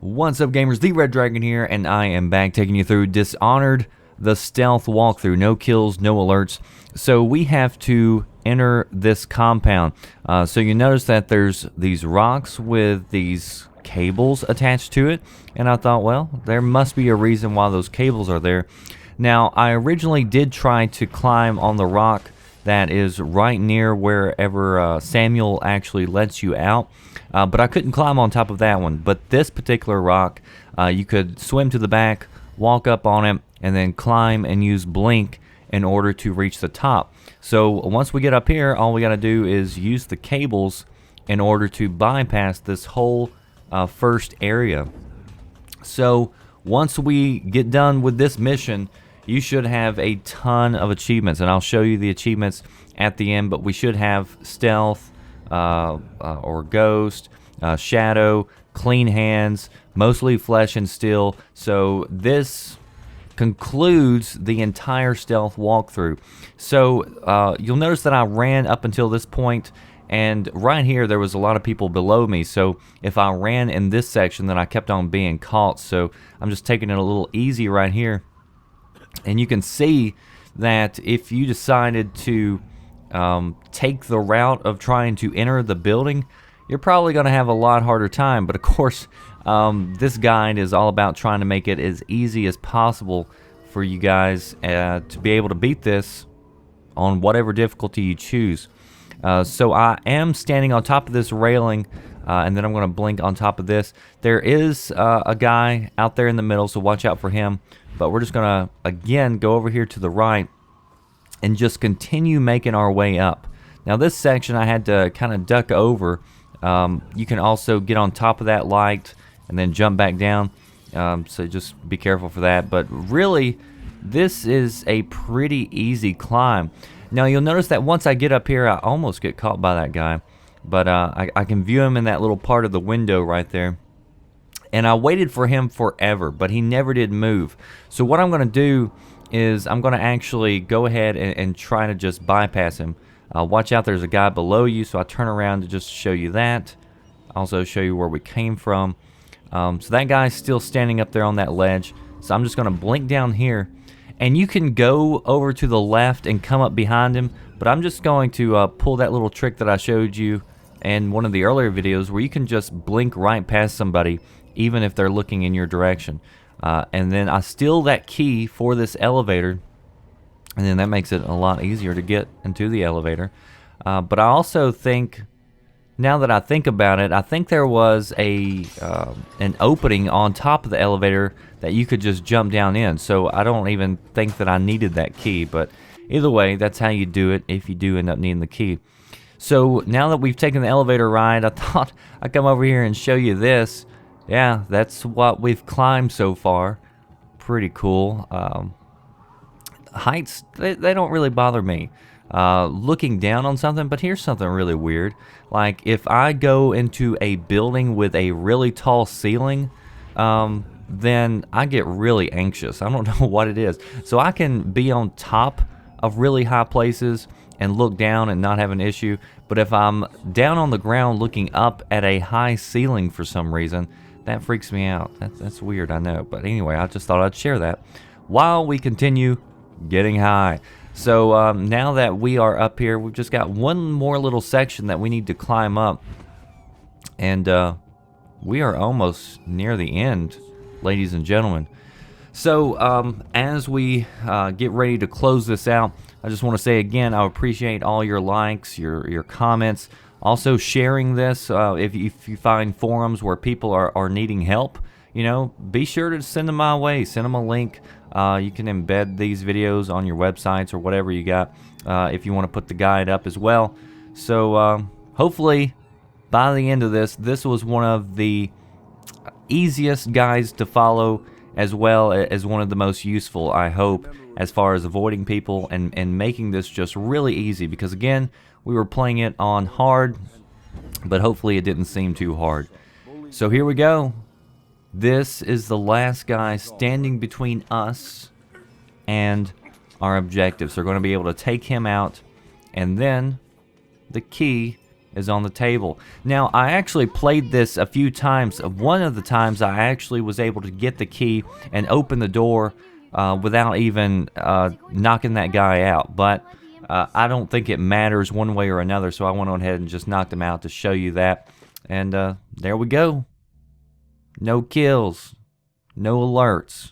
What's up, gamers? The Red Dragon here, and I am back taking you through Dishonored, the stealth walkthrough. No kills, no alerts. So we have to enter this compound. So you notice that there's these rocks with these cables attached to it, and I thought, well, there must be a reason why those cables are there. Now, I originally did try to climb on the rock that is right near wherever Samuel actually lets you out. But I couldn't climb on top of that one. But this particular rock, you could swim to the back, walk up on it, and then climb and use blink in order to reach the top. So once we get up here, all we got to do is use the cables in order to bypass this whole first area. So once we get done with this mission, you should have a ton of achievements, and I'll show you the achievements at the end. But we should have stealth, or ghost, shadow, clean hands, mostly flesh and steel. So this concludes the entire stealth walkthrough. So you'll notice that I ran up until this point, and right here there was a lot of people below me. So if I ran in this section, then I kept on being caught. So I'm just taking it a little easy right here. And you can see that if you decided to take the route of trying to enter the building, you're probably going to have a lot harder time. But of course, this guide is all about trying to make it as easy as possible for you guys to be able to beat this on whatever difficulty you choose. So I am standing on top of this railing, and then I'm going to blink on top of this. There is a guy out there in the middle, so watch out for him. But we're just going to, again, go over here to the right and just continue making our way up. Now, this section I had to kind of duck over. You can also get on top of that light and then jump back down. So just be careful for that. But really, this is a pretty easy climb. Now, you'll notice that once I get up here, I almost get caught by that guy. But I can view him in that little part of the window right there. And I waited for him forever, but he never did move. So what I'm going to do is I'm going to actually go ahead and try to just bypass him. Watch out, there's a guy below you, so I turn around to just show you that. Also show you where we came from. So that guy's still standing up there on that ledge. So I'm just going to blink down here. And you can go over to the left and come up behind him, but I'm just going to pull that little trick that I showed you in one of the earlier videos where you can just blink right past somebody even if they're looking in your direction. And then I steal that key for this elevator, and then that makes it a lot easier to get into the elevator. But I also think, now that I think about it, I think there was an opening on top of the elevator that you could just jump down in. So I don't even think that I needed that key. But either way, that's how you do it if you do end up needing the key. So now that we've taken the elevator ride, I thought I'd come over here and show you this. Yeah, that's what we've climbed so far. Pretty cool. Heights, they don't really bother me. Looking down on something, but here's something really weird. Like, if I go into a building with a really tall ceiling, then I get really anxious. I don't know what it is. So I can be on top of really high places and look down and not have an issue. But if I'm down on the ground looking up at a high ceiling for some reason, that freaks me out. That's weird, I know. But anyway, I just thought I'd share that while we continue getting high. So now that we are up here, we've just got one more little section that we need to climb up. And we are almost near the end, ladies and gentlemen. So as we get ready to close this out, I just want to say again, I appreciate all your likes, your comments. Also sharing this, if you find forums where people are needing help, you know, be sure to send them my way. Send them a link. You can embed these videos on your websites or whatever you got if you want to put the guide up as well. So hopefully by the end of this was one of the easiest guides to follow, as well as one of the most useful, I hope, as far as avoiding people and making this just really easy. Because again, we were playing it on hard, but hopefully it didn't seem too hard. So here we go. This is the last guy standing between us and our objectives. So we're going to be able to take him out, and then the key is on the table. Now, I actually played this a few times. One of the times I actually was able to get the key and open the door without even knocking that guy out. But I don't think it matters one way or another, so I went on ahead and just knocked him out to show you that. And there we go. No kills. No alerts.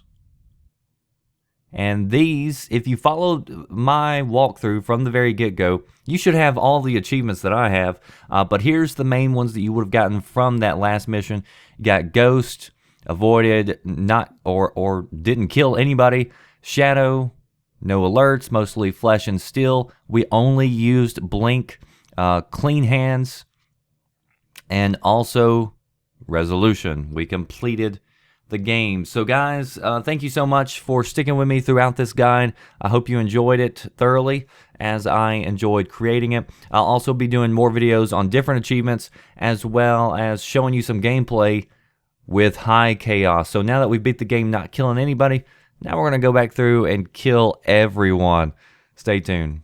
And these, if you followed my walkthrough from the very get-go, you should have all the achievements that I have. But here's the main ones that you would have gotten from that last mission. You got Ghost, avoided, not or didn't kill anybody. Shadow, no alerts, mostly flesh and steel. We only used blink, clean hands, and also resolution. We completed the game. So guys, thank you so much for sticking with me throughout this guide. I hope you enjoyed it thoroughly as I enjoyed creating it. I'll also be doing more videos on different achievements as well as showing you some gameplay with high chaos. So now that we beat the game not killing anybody, now we're going to go back through and kill everyone. Stay tuned.